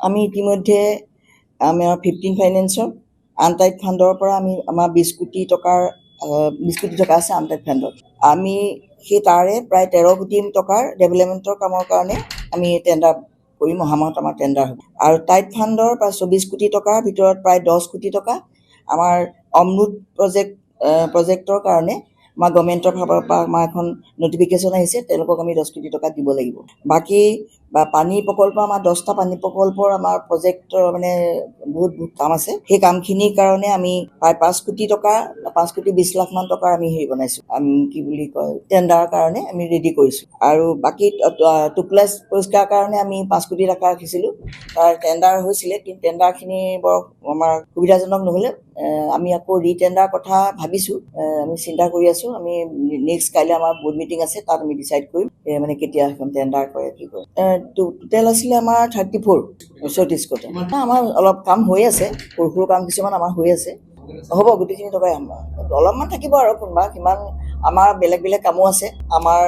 আমি ইতিমধ্যে আমাৰ 15 ফাইনেন্সৰ আনটাইড ফাণ্ডৰ পৰা আমি আমাৰ 20 কোটি টকা আছে আনটাইড ফাণ্ডত। আমি সেই তাৰে প্ৰায় 13 কোটি টকাৰ ডেভেলপমেণ্টৰ কামৰ কাৰণে আমি টেণ্ডাৰ কৰিম, অহামাহত আমাৰ টেণ্ডাৰ হ'ব। আৰু টাইড ফাণ্ডৰ প্ৰায় 24 কোটি টকাৰ ভিতৰত প্ৰায় 10 কোটি টকা আমাৰ অমৃত প্ৰজেক্টৰ কাৰণে আমাৰ গভৰ্ণমেণ্টৰ ফালৰ পৰা আমাৰ এখন নটিফিকেশ্যন আহিছে, তেওঁলোকক আমি 10 কোটি টকা দিব লাগিব। বাকী পানী প্ৰকল্প আমাৰ 10টা পানী প্ৰকল্পৰ আমাৰ প্ৰজেক্টৰ মানে বহুত কাম আছে। সেই কামখিনিৰ কাৰণে আমি প্ৰায় 5 কোটি 20 লাখ মান টকাৰ আমি বনাইছোঁ, কি বুলি কয় টেণ্ডাৰৰ কাৰণে আমি ৰেডি কৰিছোঁ। আৰু বাকী টুপ্লাছ পৰিষ্কাৰ কাৰণে আমি 5 কোটি টকা ৰাখিছিলোঁ, তাৰ টেণ্ডাৰ হৈছিলে, কিন্তু টেণ্ডাৰখিনি বৰ আমাৰ সুবিধাজনক নহ'লে আমি আকৌ ৰিটেণ্ডাৰ কথা ভাবিছোঁ, আমি চিন্তা কৰি আছোঁ। আমি নেক্সট কাইলৈ আমাৰ বোৰ্ড মিটিং আছে, তাত আমি ডিচাইড কৰিম মানে কেতিয়া এখন টেণ্ডাৰ কৰে কি কৰে। টোটেল আছিলে আমাৰ 34 কোটি। আমাৰ অলপ কাম হৈ আছে, সৰু সৰু কাম কিছুমান আমাৰ হৈ আছে, হ'ব গোটেইখিনি টকাই অলপমান থাকিব আৰু কোনোবা কিমান আমাৰ বেলেগ বেলেগ কামো আছে। আমাৰ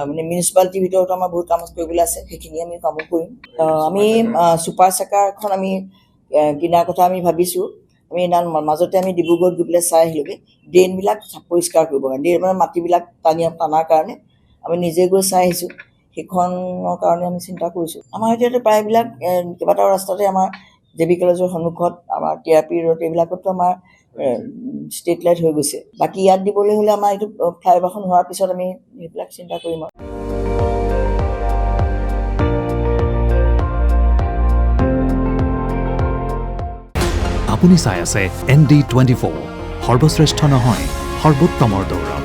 মানে মিউনিচিপালিটিৰ ভিতৰতো আমাৰ বহুত কাম কৰিবলৈ আছে, সেইখিনি আমি কামো কৰিম। আমি ছুপাৰ চেকাৰ এখন আমি কিনাৰ কথা আমি ভাবিছোঁ। আমি মাজতে আমি ডিব্ৰুগড়ত গৈ পেলাই চাই আহিলোঁগৈ, ড্ৰেইনবিলাক পৰিষ্কাৰ কৰিব কাৰণে, মানে মাটিবিলাক টানাৰ কাৰণে আমি নিজে গৈ চাই আহিছোঁ। সেইখনৰ কাৰণে আমি চিন্তা কৰিছোঁ। আমাৰ এতিয়াতো প্ৰায়বিলাক কেইবাটাও ৰাস্তাতে আমাৰ জে.বি. কলেজৰ সন্মুখত, আমাৰ TRP ৰোড, এইবিলাকতো আমাৰ ষ্ট্ৰীট লাইট হৈ গৈছে। বাকী ইয়াত দিবলৈ হ'লে আমাৰ এইটো ফ্লাইঅভাৰখন হোৱাৰ পিছত আমি সেইবিলাক চিন্তা কৰিম আৰু। আপুনি চাই আছে ND24, সৰ্বশ্ৰেষ্ঠ নহয় সৰ্বোত্তমৰ দৌৰ।